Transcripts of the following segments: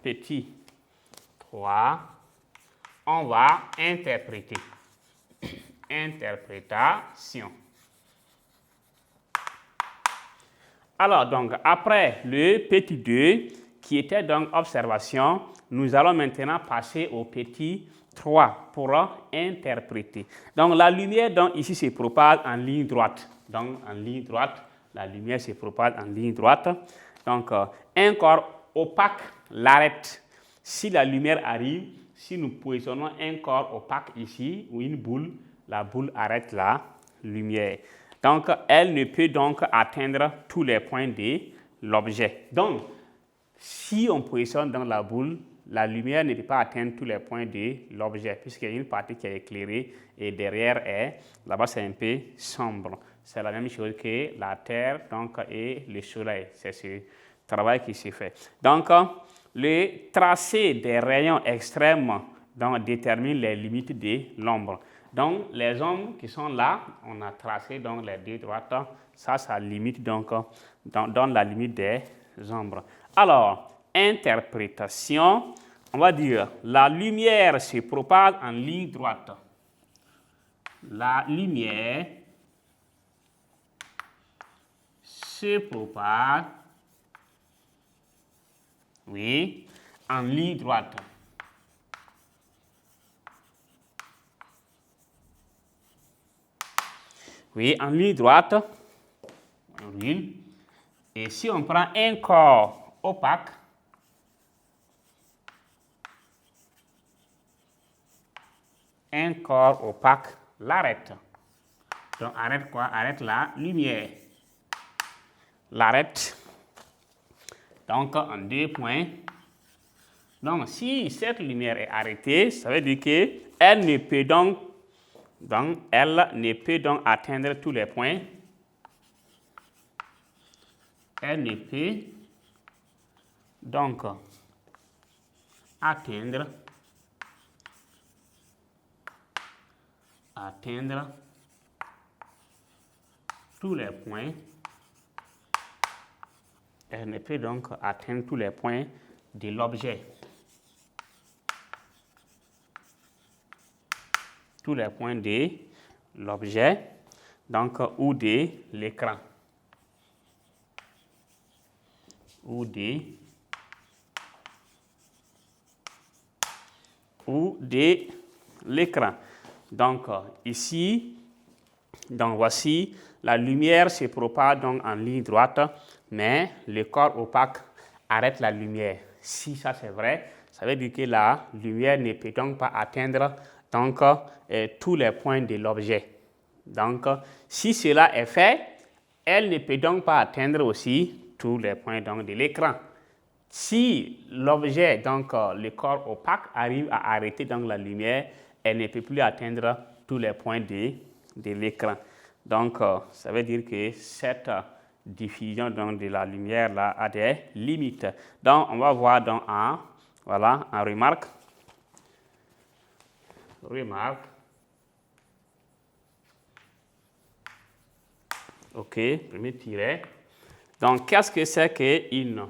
petit 3, on va interpréter. Interprétation. Alors, donc, après le petit 2, qui était donc observation, nous allons maintenant passer au petit 3 pour interpréter. Donc, la lumière, donc, ici, se propage en ligne droite. Donc, en ligne droite, la lumière se propage en ligne droite. Donc, un corps opaque l'arrête. Si la lumière arrive, si nous positionnons un corps opaque ici, ou une boule, la boule arrête la lumière. Donc, elle ne peut donc atteindre tous les points de l'objet. Donc, si on positionne dans la boule, la lumière ne peut pas atteindre tous les points de l'objet, puisqu'il y a une partie qui est éclairée et derrière est, là-bas c'est un peu sombre. C'est la même chose que la Terre donc, et le Soleil. C'est ce travail qui se fait. Donc, le tracé des rayons extrêmes donc, détermine les limites de l'ombre. Donc, les ombres qui sont là, on a tracé donc, les deux droites. Ça limite donc, donne la limite des ombres. Alors, interprétation, on va dire la lumière se propage en ligne droite. La lumière se propage, oui, en ligne droite. Oui, en ligne droite. Oui. Et si on prend un corps opaque, l'arrête. Donc, arrête quoi? Arrête la lumière. L'arrête. Donc, en 2 points. Donc, si cette lumière est arrêtée, ça veut dire qu'elle ne peut donc, atteindre tous les points. Elle ne peut donc atteindre tous les points. Elle ne peut donc atteindre tous les points de l'objet. Tous les points de l'objet, donc, ou de l'écran. Ou de l'écran. Donc, ici, donc voici, la lumière se propage donc en ligne droite, mais le corps opaque arrête la lumière. Si ça c'est vrai, ça veut dire que la lumière ne peut donc pas atteindre donc, tous les points de l'objet. Donc, si cela est fait, elle ne peut donc pas atteindre aussi tous les points donc, de l'écran. Si l'objet, donc le corps opaque, arrive à arrêter donc, la lumière, elle ne peut plus atteindre tous les points de l'écran. Donc, ça veut dire que cette diffusion donc, de la lumière là, a des limites. Donc, on va voir donc, en remarque. OK, premier tiret. Donc, qu'est-ce que c'est qu'une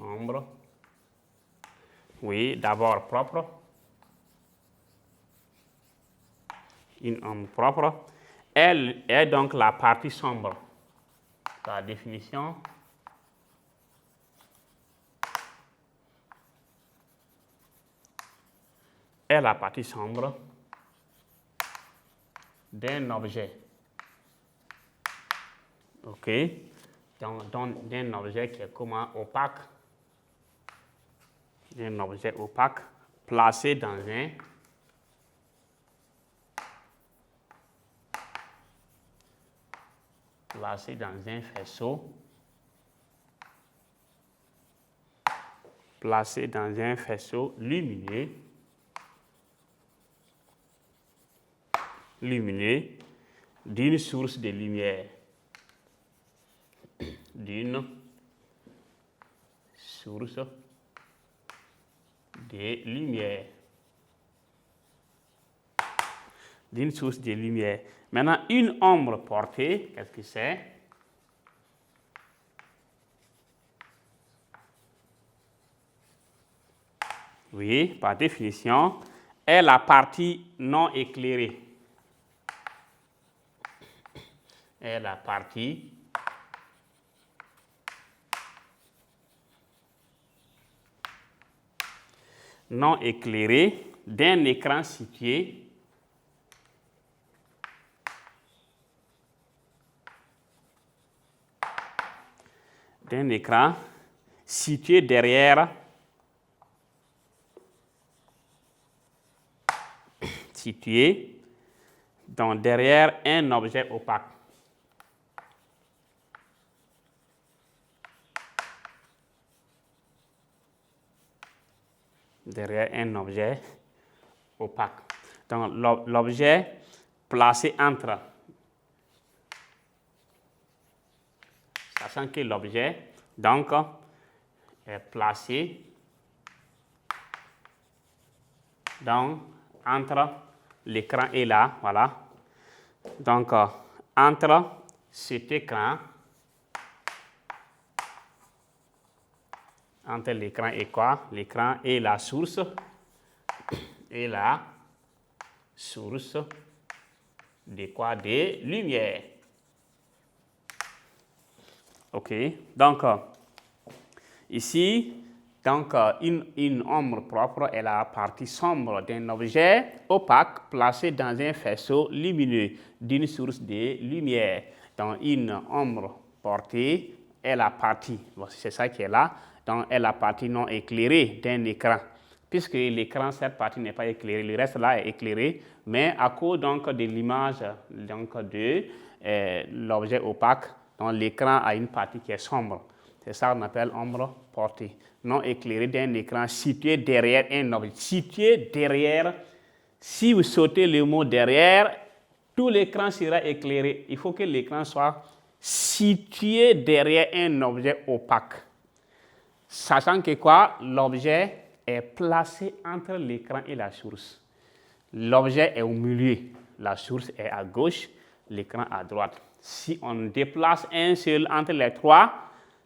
ombre? Oui, d'abord propre. Une ombre propre. Elle est donc la partie sombre. La définition. Est la partie sombre d'un objet. OK. Donc, d'un objet qui est comment? Opaque. D'un objet opaque placé dans un faisceau. Placé dans un faisceau lumineux. D'une source de lumière. D'une source de lumière. D'une source de lumière. Maintenant, une ombre portée, qu'est-ce que c'est? oui, par définition, est la partie non éclairée. Est la partie non éclairée d'un écran situé derrière derrière un objet opaque. Derrière un objet opaque. Donc, l'objet placé entre. Sachant que l'objet, donc, est placé entre l'écran et là, voilà. Donc, entre cet écran, entre l'écran et quoi? L'écran et la source. Et la source de quoi? De lumière. OK. Donc, ici, donc, une ombre propre est la partie sombre d'un objet opaque placé dans un faisceau lumineux d'une source de lumière. Donc, une ombre portée est la partie, c'est ça qui est là, donc est la partie non éclairée d'un écran. Puisque l'écran, cette partie n'est pas éclairée, le reste là est éclairé, mais à cause donc de l'image de l'objet opaque, donc l'écran a une partie qui est sombre. C'est ça qu'on appelle ombre portée, non éclairée d'un écran situé derrière un objet. Situé derrière, si vous sautez le mot derrière, tout l'écran sera éclairé. Il faut que l'écran soit situé derrière un objet opaque. Sachant que quoi? L'objet est placé entre l'écran et la source. L'objet est au milieu, la source est à gauche, l'écran à droite. Si on déplace un seul entre les trois,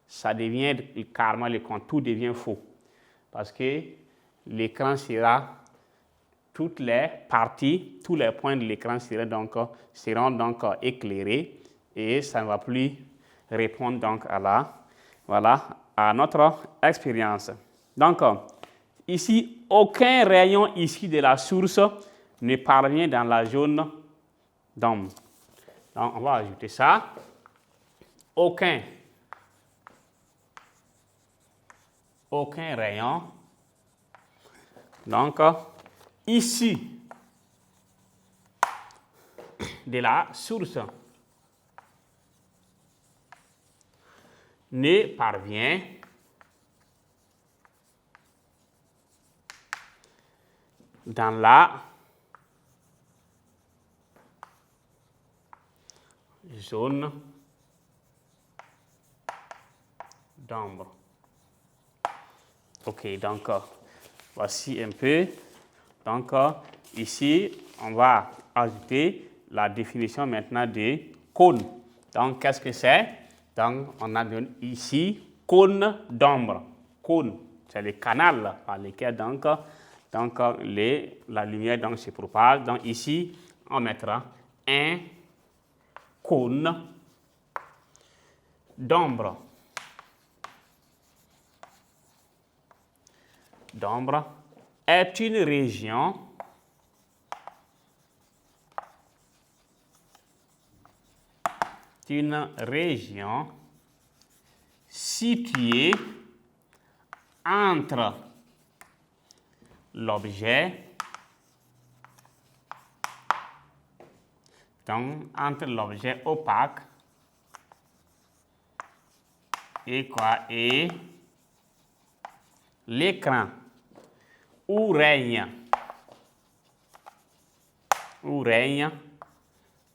ça devient carrément le contour devient faux. Parce que l'écran sera, toutes les parties, tous les points de l'écran seront donc éclairés et ça ne va plus répondre donc à notre expérience. Donc, ici, aucun rayon ici de la source ne parvient dans la zone d'ombre. Donc, on va ajouter ça. Aucun rayon. Donc, ici, de la source ne parvient dans la zone d'ombre. OK, donc voici un peu. Donc ici, on va ajouter la définition maintenant de cône. Donc, qu'est-ce que c'est? Donc, on a donné ici cône d'ombre. Cône, c'est le canal par lequel la lumière se propage. Donc, ici, on mettra un cône d'ombre. D'ombre est une région située entre l'objet, entre l'objet opaque et l'écran, où règne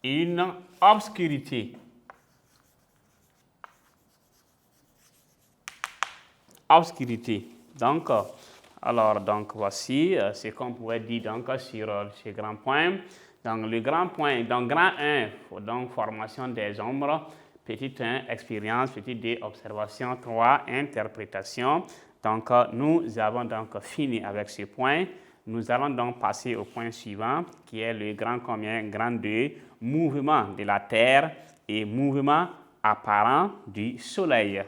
une obscurité. Donc, voici ce qu'on pourrait dire sur ce grand point. Donc, le grand point, grand 1, formation des ombres. Petit 1, expérience. Petit 2, observation. 3, interprétation. Donc, nous avons donc fini avec ce point. Nous allons donc passer au point suivant, qui est le grand combien, grand 2, mouvement de la Terre et mouvement apparent du Soleil.